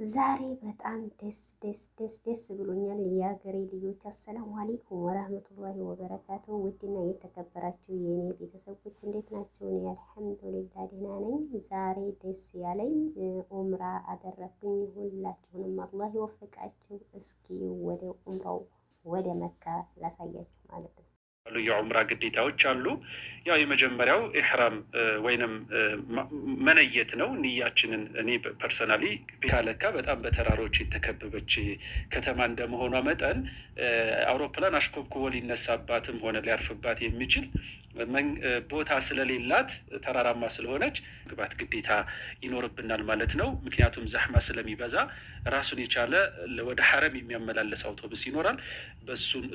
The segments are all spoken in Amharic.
ዛሬ በጣም ደስ ብሎኛል። የሀገሬ ልጆች አሰላሙ አለይኩም ወራህመቱላሂ ወበረካቱ። ውድና የተከበራችሁ የኔ ቤተሰቦች እንዴት ናቸው? እኔ አልሐምዱሊላህ ደህና ነኝ። ዛሬ ደስ ያለኝ ኡምራ አደረኩኝ። ሁላችሁንም አላህ ይወፍቃችሁ። እስኪ ወደ ኡምራው ወደ መካ ላሳያችሁ ማለት ነው። የዑምራ ግዴታዎች አሉ። ያው የመጀመሪያው ኢሕራም ወይንም መነየት ነው። ንያችንን እኔ ፐርሰናሊ ካለካ በጣም በተራሮች የተከበበች ከተማ እንደመሆኗ መጠን አውሮፕላን አሽኮብኩቦ ሊነሳባትም ሆነ ሊያርፍባት የሚችል ቦታ ስለሌላት ተራራማ ስለሆነች ግባት ግዴታ ይኖርብናል ማለት ነው። ምክንያቱም ዛሕማ ስለሚበዛ ራሱን የቻለ ወደ ሐረም የሚያመላለስ አውቶቡስ ይኖራል።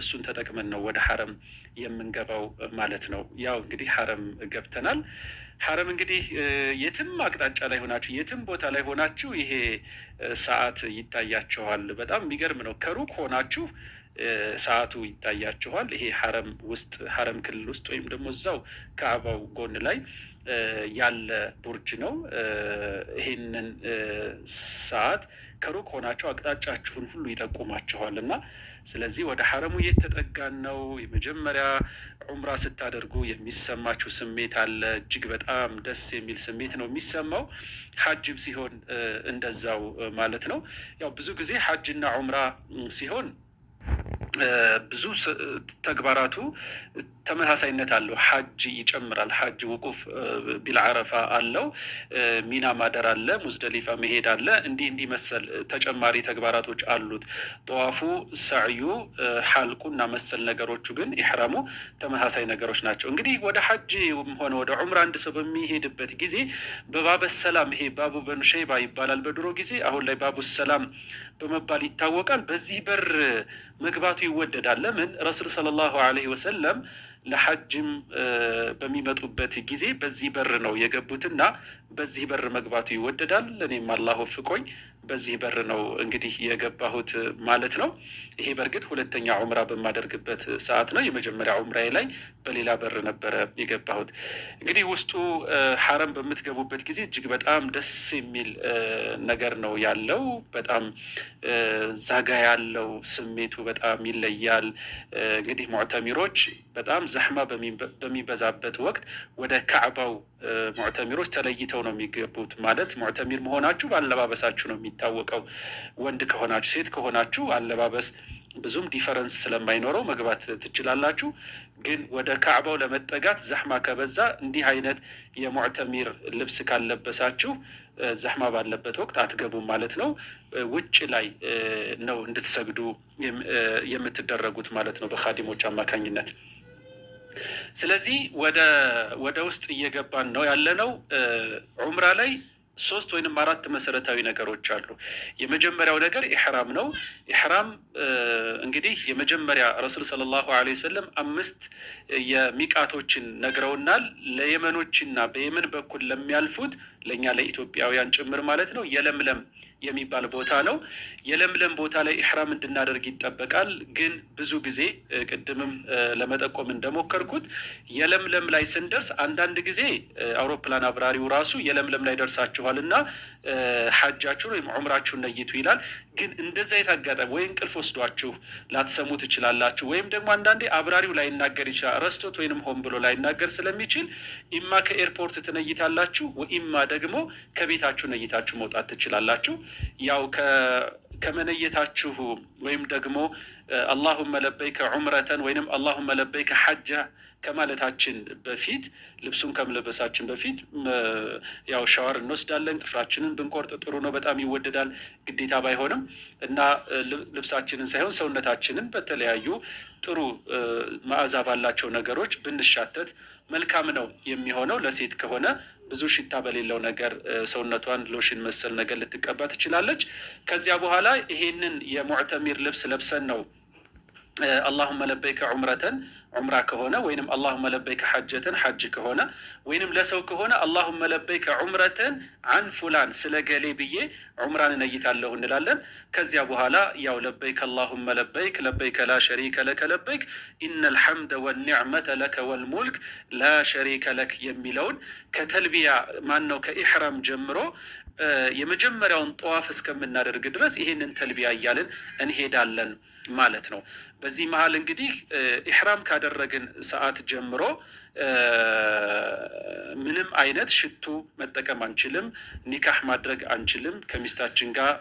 እሱን ተጠቅመን ነው ወደ ሐረም የምንገባው ማለት ነው። ያው እንግዲህ ሐረም ገብተናል። ሐረም እንግዲህ የትም አቅጣጫ ላይ ሆናችሁ የትም ቦታ ላይ ሆናችሁ ይሄ ሰዓት ይታያችኋል። በጣም የሚገርም ነው። ከሩቅ ሆናችሁ ሰዓቱ ይታያችኋል። ይሄ ሐረም ውስጥ ሐረም ክልል ውስጥ ወይም ደግሞ እዛው ከአባው ጎን ላይ ያለ ቡርጅ ነው። ይሄንን ሰዓት ከሩቅ ሆናችሁ አቅጣጫችሁን ሁሉ ይጠቁማችኋል እና ስለዚህ ወደ ሐረሙ እየተጠጋን ነው። የመጀመሪያ ዑምራ ስታደርጉ የሚሰማችሁ ስሜት አለ። እጅግ በጣም ደስ የሚል ስሜት ነው የሚሰማው። ሐጅም ሲሆን እንደዛው ማለት ነው። ያው ብዙ ጊዜ ሐጅና ዑምራ ሲሆን ብዙ ተግባራቱ ተመሳሳይነት አለው። ሐጅ ይጨምራል። ሐጅ ውቁፍ ቢልዓረፋ አለው። ሚና ማደር አለ። ሙዝደሊፋ መሄድ አለ። እንዲህ መሰል ተጨማሪ ተግባራቶች አሉት። ጠዋፉ፣ ሰዕዩ፣ ሐልቁ እና መሰል ነገሮቹ ግን ኢሕራሙ ተመሳሳይ ነገሮች ናቸው። እንግዲህ ወደ ሐጅ ሆነ ወደ ዑምራ አንድ ሰው በሚሄድበት ጊዜ በባበ ሰላም፣ ይሄ ባቡ በኑ ሸይባ ይባላል በድሮ ጊዜ፣ አሁን ላይ ባቡ ሰላም በመባል ይታወቃል። በዚህ በር መግባቱ ይወደዳል። ለምን? ረሱል ሰለላሁ ዐለይሂ ወሰለም ለሐጅም በሚመጡበት ጊዜ በዚህ በር ነው የገቡትና በዚህ በር መግባቱ ይወደዳል። እኔም አላህ ወፍቆኝ በዚህ በር ነው እንግዲህ የገባሁት ማለት ነው። ይሄ በእርግጥ ሁለተኛ ዑምራ በማደርግበት ሰዓት ነው። የመጀመሪያ ዑምራዬ ላይ በሌላ በር ነበረ የገባሁት። እንግዲህ ውስጡ ሐረም በምትገቡበት ጊዜ እጅግ በጣም ደስ የሚል ነገር ነው ያለው። በጣም ዛጋ ያለው ስሜቱ በጣም ይለያል። እንግዲህ ሙዕተሚሮች በጣም ዘሕማ በሚበዛበት ወቅት ወደ ካዕባው ሙዕተሚሮች ተለይተው ነው የሚገቡት። ማለት ሙዕተሚር መሆናችሁ በአለባበሳችሁ ነው የሚታወቀው። ወንድ ከሆናችሁ ሴት ከሆናችሁ አለባበስ ብዙም ዲፈረንስ ስለማይኖረው መግባት ትችላላችሁ። ግን ወደ ካዕባው ለመጠጋት ዛሕማ ከበዛ እንዲህ አይነት የሙዕተሚር ልብስ ካለበሳችሁ ዛሕማ ባለበት ወቅት አትገቡም ማለት ነው። ውጭ ላይ ነው እንድትሰግዱ የምትደረጉት ማለት ነው በኻዲሞች አማካኝነት። ስለዚህ ወደ ውስጥ እየገባን ነው ያለነው። ዑምራ ላይ 3 ወይንም 4 መሰረታዊ ነገሮች አሉ። የመጀመሪያው ነገር ኢሕራም ነው። ኢሕራም እንግዲህ የመጀመሪያ ረሱል ሰለላሁ ዐለይሂ ወሰለም 5 የሚቃቶችን ነግረውናል። ለየመኖችና በየመን በኩል ለሚያልፉት ለእኛ ለኢትዮጵያውያን ጭምር ማለት ነው የለምለም የሚባል ቦታ ነው። የለምለም ቦታ ላይ ኢሕራም እንድናደርግ ይጠበቃል። ግን ብዙ ጊዜ ቅድምም ለመጠቆም እንደሞከርኩት የለምለም ላይ ስንደርስ አንዳንድ ጊዜ አውሮፕላን አብራሪው ራሱ የለምለም ላይ ደርሳችኋል እና ሐጃችሁን ወይም ዑምራችሁን ነይቱ ይላል። ግን እንደዛ የታጋጠመ ወይ እንቅልፍ ወስዷችሁ ላትሰሙ ትችላላችሁ። ወይም ደግሞ አንዳንዴ አብራሪው ላይናገር ይችላል። ረስቶት ወይንም ሆን ብሎ ላይናገር ስለሚችል ኢማ ከኤርፖርት ትነይታላችሁ፣ ወኢማ ደግሞ ከቤታችሁ ነይታችሁ መውጣት ትችላላችሁ። ያው ከመነየታችሁ ወይም ደግሞ አላሁመ ለበይከ ዑምረተን ወይንም አላሁመ ለበይከ ሐጃ ከማለታችን በፊት ልብሱን ከመለበሳችን በፊት ያው ሻወር እንወስዳለን። ጥፍራችንን ብንቆርጥ ጥሩ ነው፣ በጣም ይወደዳል። ግዴታ ባይሆንም እና ልብሳችንን ሳይሆን ሰውነታችንን በተለያዩ ጥሩ መዓዛ ባላቸው ነገሮች ብንሻተት መልካም ነው የሚሆነው። ለሴት ከሆነ ብዙ ሽታ በሌለው ነገር ሰውነቷን ሎሽን መሰል ነገር ልትቀባ ትችላለች። ከዚያ በኋላ ይሄንን የሙዕተሚር ልብስ ለብሰን ነው አላሁመ ለበይከ ዑምረተን ዑምራ ከሆነ ወይንም አላሁመ ለበይከ ሐጀተን ሐጅ ከሆነ ወይንም ለሰው ከሆነ አላሁመ ለበይከ ዑምረተን አን ፉላን ስለ ገሌ ብዬ ዑምራን እነይታለሁ እንላለን። ከዚያ በኋላ ያው ለበይክ አላሁመ ለበይክ ለበይከ ላ ሸሪከ ለከ ለበይክ ኢነል ሐምደ ወኒዕመተ ለከ ወልሙልክ ላ ሸሪከ ለክ የሚለውን ከተልቢያ ማን ነው ከኢሕራም ጀምሮ የመጀመሪያውን ጠዋፍ እስከምናደርግ ድረስ ይሄንን ተልቢያ እያልን እንሄዳለን ማለት ነው። በዚህ መሀል እንግዲህ ኢሕራም ካደረግን ሰዓት ጀምሮ ምንም አይነት ሽቱ መጠቀም አንችልም። ኒካህ ማድረግ አንችልም። ከሚስታችን ጋር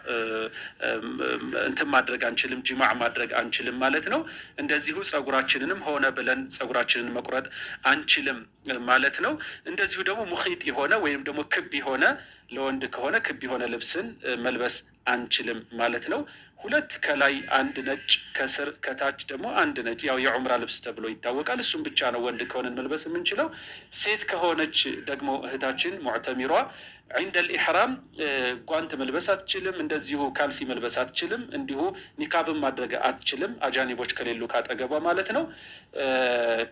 እንትን ማድረግ አንችልም። ጅማዕ ማድረግ አንችልም ማለት ነው። እንደዚሁ ጸጉራችንንም ሆነ ብለን ጸጉራችንን መቁረጥ አንችልም ማለት ነው። እንደዚሁ ደግሞ ሙኺጥ የሆነ ወይም ደግሞ ክብ የሆነ ለወንድ ከሆነ ክብ የሆነ ልብስን መልበስ አንችልም ማለት ነው። ሁለት ከላይ አንድ ነጭ ከስር ከታች ደግሞ አንድ ነጭ፣ ያው የዑምራ ልብስ ተብሎ ይታወቃል። እሱም ብቻ ነው ወንድ ከሆነን መልበስ የምንችለው። ሴት ከሆነች ደግሞ እህታችን ሙዕተሚሯ ዒንደል ኢሕራም ጓንት መልበስ አትችልም። እንደዚሁ ካልሲ መልበስ አትችልም። እንዲሁ ኒካብን ማድረግ አትችልም። አጃኒቦች ከሌሉ ካጠገቧ ማለት ነው።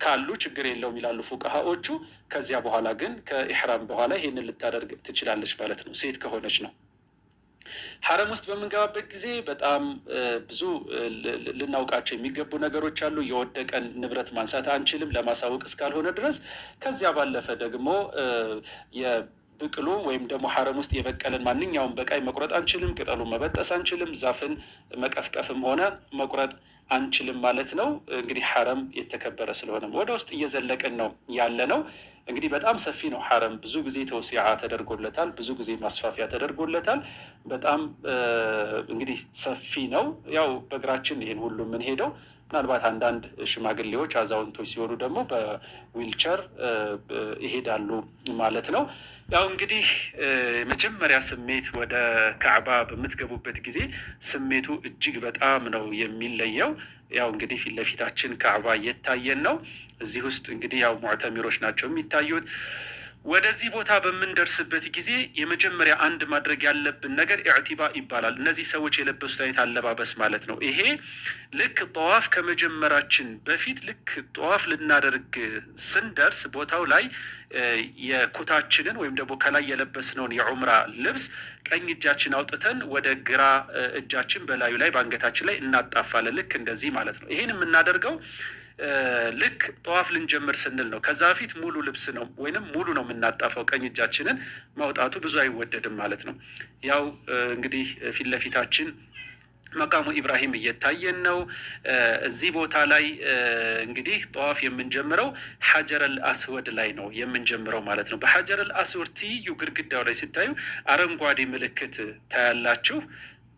ካሉ ችግር የለውም ይላሉ ፉቀሃዎቹ። ከዚያ በኋላ ግን ከኢሕራም በኋላ ይሄንን ልታደርግ ትችላለች ማለት ነው፣ ሴት ከሆነች ነው። ሐረም ውስጥ በምንገባበት ጊዜ በጣም ብዙ ልናውቃቸው የሚገቡ ነገሮች አሉ። የወደቀን ንብረት ማንሳት አንችልም ለማሳወቅ እስካልሆነ ድረስ። ከዚያ ባለፈ ደግሞ ብቅሉ ወይም ደግሞ ሐረም ውስጥ የበቀለን ማንኛውም በቃይ መቁረጥ አንችልም። ቅጠሉን መበጠስ አንችልም። ዛፍን መቀፍቀፍም ሆነ መቁረጥ አንችልም ማለት ነው። እንግዲህ ሐረም የተከበረ ስለሆነ ወደ ውስጥ እየዘለቅን ነው ያለ ነው። እንግዲህ በጣም ሰፊ ነው ሐረም። ብዙ ጊዜ ተውሲዓ ተደርጎለታል። ብዙ ጊዜ ማስፋፊያ ተደርጎለታል። በጣም እንግዲህ ሰፊ ነው። ያው በእግራችን ይህን ሁሉ የምንሄደው ምናልባት አንዳንድ ሽማግሌዎች አዛውንቶች ሲሆኑ ደግሞ በዊልቸር ይሄዳሉ ማለት ነው። ያው እንግዲህ የመጀመሪያ ስሜት ወደ ካዕባ በምትገቡበት ጊዜ ስሜቱ እጅግ በጣም ነው የሚለየው። ያው እንግዲህ ፊት ለፊታችን ካዕባ እየታየን ነው። እዚህ ውስጥ እንግዲህ ያው ሙዕተሚሮች ናቸው የሚታዩት። ወደዚህ ቦታ በምንደርስበት ጊዜ የመጀመሪያ አንድ ማድረግ ያለብን ነገር ኢዕቲባ ይባላል። እነዚህ ሰዎች የለበሱት አይነት አለባበስ ማለት ነው። ይሄ ልክ ጠዋፍ ከመጀመራችን በፊት ልክ ጠዋፍ ልናደርግ ስንደርስ ቦታው ላይ የኩታችንን ወይም ደግሞ ከላይ የለበስነውን የዑምራ ልብስ ቀኝ እጃችን አውጥተን ወደ ግራ እጃችን በላዩ ላይ በአንገታችን ላይ እናጣፋለን። ልክ እንደዚህ ማለት ነው። ይሄን የምናደርገው ልክ ጠዋፍ ልንጀምር ስንል ነው። ከዛ በፊት ሙሉ ልብስ ነው ወይንም ሙሉ ነው የምናጣፈው። ቀኝ እጃችንን ማውጣቱ ብዙ አይወደድም ማለት ነው። ያው እንግዲህ ፊት ለፊታችን መቃሙ ኢብራሂም እየታየን ነው። እዚህ ቦታ ላይ እንግዲህ ጠዋፍ የምንጀምረው ሐጀረል አስወድ ላይ ነው የምንጀምረው ማለት ነው። በሐጀረል አስወድ ትይዩ ግድግዳው ላይ ሲታዩ አረንጓዴ ምልክት ታያላችሁ።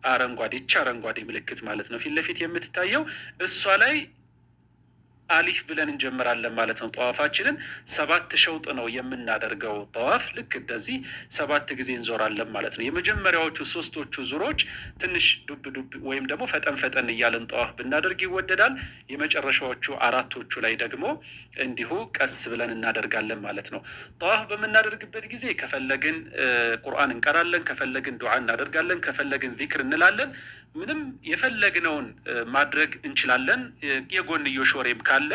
አረንጓዴ ምልክት ማለት ነው ፊት ለፊት የምትታየው እሷ ላይ አሊፍ ብለን እንጀምራለን ማለት ነው። ጠዋፋችንን 7 ሸውጥ ነው የምናደርገው። ጠዋፍ ልክ እንደዚህ 7 ጊዜ እንዞራለን ማለት ነው። የመጀመሪያዎቹ 3ቶቹ ዙሮች ትንሽ ዱብ ዱብ ወይም ደግሞ ፈጠን ፈጠን እያለን ጠዋፍ ብናደርግ ይወደዳል። የመጨረሻዎቹ 4ቶቹ ላይ ደግሞ እንዲሁ ቀስ ብለን እናደርጋለን ማለት ነው። ጠዋፍ በምናደርግበት ጊዜ ከፈለግን ቁርአን እንቀራለን፣ ከፈለግን ዱዓ እናደርጋለን፣ ከፈለግን ዚክር እንላለን። ምንም የፈለግነውን ማድረግ እንችላለን። የጎንዮሽ ወሬም ካለ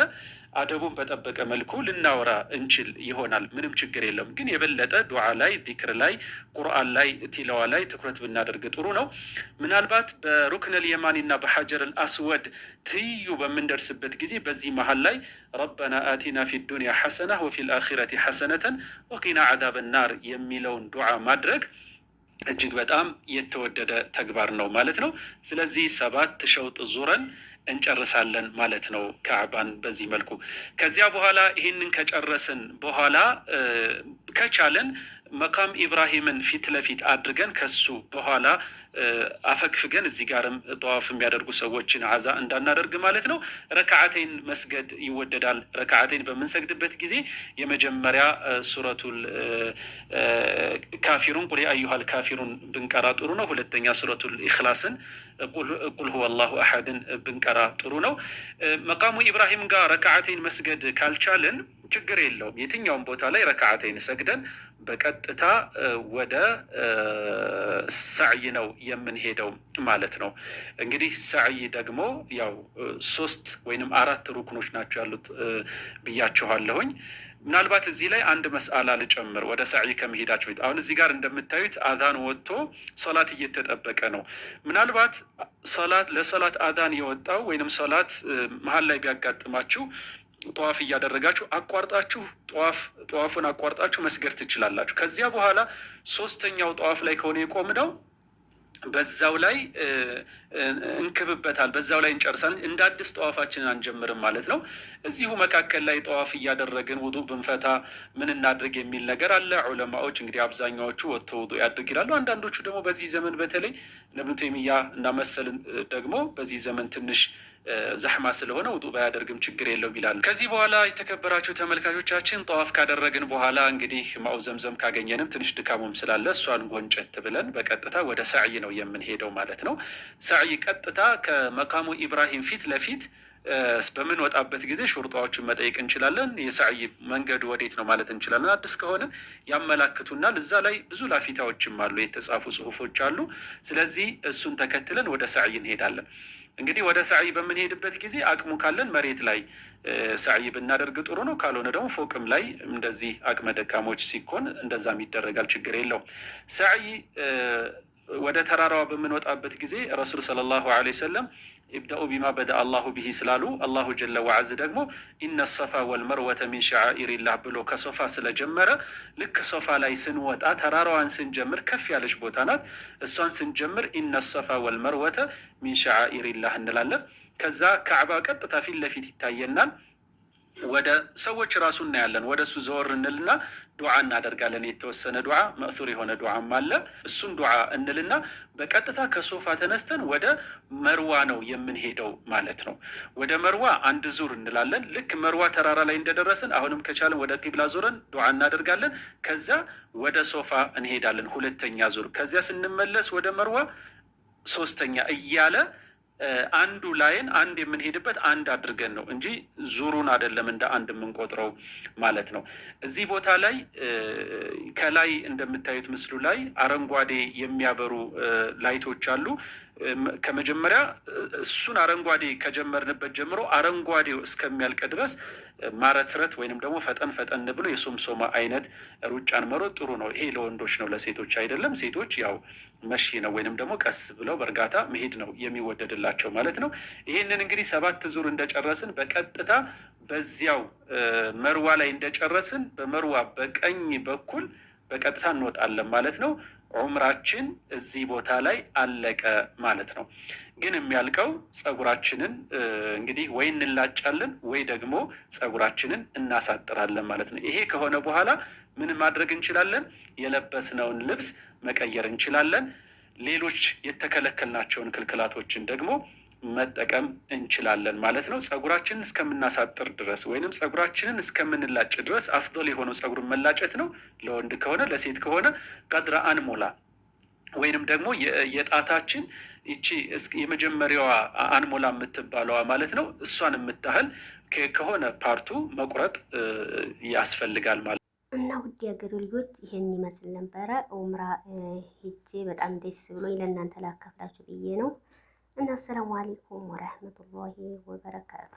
አደቡን በጠበቀ መልኩ ልናወራ እንችል ይሆናል። ምንም ችግር የለም። ግን የበለጠ ዱዓ ላይ፣ ዚክር ላይ፣ ቁርአን ላይ፣ ቲላዋ ላይ ትኩረት ብናደርግ ጥሩ ነው። ምናልባት በሩክነል የማኒ እና በሐጀረል አስወድ ትይዩ በምንደርስበት ጊዜ በዚህ መሀል ላይ ረበና አቲና ፊ ዱንያ ሐሰና ወፊ ልአኺረቲ ሐሰነተን ወቂና ዓዛበ ናር የሚለውን ዱዓ ማድረግ እጅግ በጣም የተወደደ ተግባር ነው ማለት ነው። ስለዚህ 7 ሸውጥ ዙረን እንጨርሳለን ማለት ነው ካዕባን በዚህ መልኩ። ከዚያ በኋላ ይህንን ከጨረስን በኋላ ከቻለን መቃም ኢብራሂምን ፊት ለፊት አድርገን ከሱ በኋላ አፈግፍገን እዚህ ጋርም ጠዋፍ የሚያደርጉ ሰዎችን አዛ እንዳናደርግ ማለት ነው። ረክዓተይን መስገድ ይወደዳል። ረክዓተይን በምንሰግድበት ጊዜ የመጀመሪያ ሱረቱል ካፊሩን ቁል ያ አዩሃል ካፊሩን ብንቀራ ጥሩ ነው። ሁለተኛ ሱረቱል ኢኽላስን ቁል ሁወ አላሁ አሐድን ብንቀራ ጥሩ ነው። መቃሙ ኢብራሂም ጋር ረክዓተይን መስገድ ካልቻልን ችግር የለውም። የትኛውም ቦታ ላይ ረክዓተይን ሰግደን በቀጥታ ወደ ሰዕይ ነው የምንሄደው ማለት ነው። እንግዲህ ሰዕይ ደግሞ ያው 3 ወይንም 4 ሩክኖች ናቸው ያሉት ብያችኋለሁኝ። ምናልባት እዚህ ላይ አንድ መስአላ ልጨምር ወደ ሰዕይ ከመሄዳችሁ በፊት። አሁን እዚህ ጋር እንደምታዩት አዛን ወጥቶ ሶላት እየተጠበቀ ነው። ምናልባት ለሶላት አዛን የወጣው ወይንም ሶላት መሀል ላይ ቢያጋጥማችሁ ጠዋፍ እያደረጋችሁ አቋርጣችሁ ጠዋፉን አቋርጣችሁ መስገድ ትችላላችሁ። ከዚያ በኋላ ሶስተኛው ጠዋፍ ላይ ከሆነ የቆምነው በዛው ላይ እንክብበታል፣ በዛው ላይ እንጨርሳለን። እንደ አዲስ ጠዋፋችንን አንጀምርም ማለት ነው። እዚሁ መካከል ላይ ጠዋፍ እያደረግን ውዱእ ብንፈታ ምን እናድርግ የሚል ነገር አለ። ዑለማዎች እንግዲህ አብዛኛዎቹ ወጥተው ውዱእ ያድርግ ይላሉ። አንዳንዶቹ ደግሞ በዚህ ዘመን በተለይ እነ ኢብኑ ተይሚያ እና መሰል ደግሞ በዚህ ዘመን ትንሽ ዘሕማ ስለሆነ ውዱእ ባያደርግም ችግር የለውም ይላሉ። ከዚህ በኋላ የተከበራችሁ ተመልካቾቻችን ጠዋፍ ካደረግን በኋላ እንግዲህ ማኡ ዘምዘም ካገኘንም ትንሽ ድካሙም ስላለ እሷን ጎንጨት ብለን በቀጥታ ወደ ሰዕይ ነው የምንሄደው ማለት ነው። ሰዕይ ቀጥታ ከመቃሙ ኢብራሂም ፊት ለፊት በምንወጣበት ጊዜ ሹርጣዎችን መጠየቅ እንችላለን። የሰዕይ መንገዱ ወዴት ነው ማለት እንችላለን። አዲስ ከሆነ ያመላክቱናል። እዛ ላይ ብዙ ላፊታዎችም አሉ፣ የተጻፉ ጽሁፎች አሉ። ስለዚህ እሱን ተከትለን ወደ ሰዕይ እንሄዳለን። እንግዲህ ወደ ሰዕይ በምንሄድበት ጊዜ አቅሙ ካለን መሬት ላይ ሰዕይ ብናደርግ ጥሩ ነው። ካልሆነ ደግሞ ፎቅም ላይ እንደዚህ አቅመ ደካሞች ሲኮን እንደዛም ይደረጋል፣ ችግር የለውም። ሰዕይ ወደ ተራራዋ በምንወጣበት ጊዜ ረሱል ሰለላሁ ዐለይሂ ወሰለም ኢብደኡ ቢማ በደ አላሁ ቢሂ ስላሉ አላሁ ጀለ ወዐዝ ደግሞ ኢነ ሰፋ ወልመርወተ ሚን ሸዓኢሪላህ ብሎ ከሶፋ ስለጀመረ ልክ ሶፋ ላይ ስንወጣ ተራራዋን ስንጀምር ከፍ ያለች ቦታ ናት። እሷን ስንጀምር ኢነ ሰፋ ወልመርወተ ሚን ሸዓኢሪላህ እንላለን። ከዛ ካዕባ ቀጥታ ፊት ለፊት ይታየናል። ወደ ሰዎች ራሱ እናያለን። ወደ እሱ ዘወር እንልና ዱዓ እናደርጋለን። የተወሰነ ዱዓ መእሱር የሆነ ዱዓም አለ። እሱን ዱዓ እንልና በቀጥታ ከሶፋ ተነስተን ወደ መርዋ ነው የምንሄደው ማለት ነው። ወደ መርዋ አንድ ዙር እንላለን። ልክ መርዋ ተራራ ላይ እንደደረስን አሁንም ከቻለን ወደ ቂብላ ዞረን ዱዓ እናደርጋለን። ከዛ ወደ ሶፋ እንሄዳለን፣ ሁለተኛ ዙር። ከዚያ ስንመለስ ወደ መርዋ ሶስተኛ እያለ አንዱ ላይን አንድ የምንሄድበት አንድ አድርገን ነው እንጂ ዙሩን አይደለም እንደ አንድ የምንቆጥረው ማለት ነው። እዚህ ቦታ ላይ ከላይ እንደምታዩት ምስሉ ላይ አረንጓዴ የሚያበሩ ላይቶች አሉ። ከመጀመሪያ እሱን አረንጓዴ ከጀመርንበት ጀምሮ አረንጓዴው እስከሚያልቅ ድረስ ማረትረት ወይንም ደግሞ ፈጠን ፈጠን ብሎ የሶምሶማ አይነት ሩጫን መሮጥ ጥሩ ነው። ይሄ ለወንዶች ነው፣ ለሴቶች አይደለም። ሴቶች ያው መሺ ነው ወይንም ደግሞ ቀስ ብለው በእርጋታ መሄድ ነው የሚወደድላቸው ማለት ነው። ይህንን እንግዲህ 7 ዙር እንደጨረስን በቀጥታ በዚያው መርዋ ላይ እንደጨረስን በመርዋ በቀኝ በኩል በቀጥታ እንወጣለን ማለት ነው። ዑምራችን እዚህ ቦታ ላይ አለቀ ማለት ነው። ግን የሚያልቀው ፀጉራችንን እንግዲህ ወይ እንላጫለን ወይ ደግሞ ፀጉራችንን እናሳጥራለን ማለት ነው። ይሄ ከሆነ በኋላ ምን ማድረግ እንችላለን? የለበስነውን ልብስ መቀየር እንችላለን። ሌሎች የተከለከልናቸውን ክልክላቶችን ደግሞ መጠቀም እንችላለን ማለት ነው። ፀጉራችንን እስከምናሳጥር ድረስ ወይንም ፀጉራችንን እስከምንላጭ ድረስ አፍዶል የሆነው ፀጉርን መላጨት ነው። ለወንድ ከሆነ ለሴት ከሆነ ቀድረ አንሞላ ወይንም ደግሞ የጣታችን ይቺ የመጀመሪያዋ አንሞላ የምትባለዋ ማለት ነው። እሷን የምታህል ከሆነ ፓርቱ መቁረጥ ያስፈልጋል ማለት ነው። እና ውድ የሀገሬ ልጆች ይሄን ይመስል ነበረ። ኡምራ ሄጄ በጣም ደስ ብሎኝ ለእናንተ ላካፍላችሁ ብዬ ነው። እና አሰላሙ አለይኩም ወረህመቱላሂ ወበረካቱ።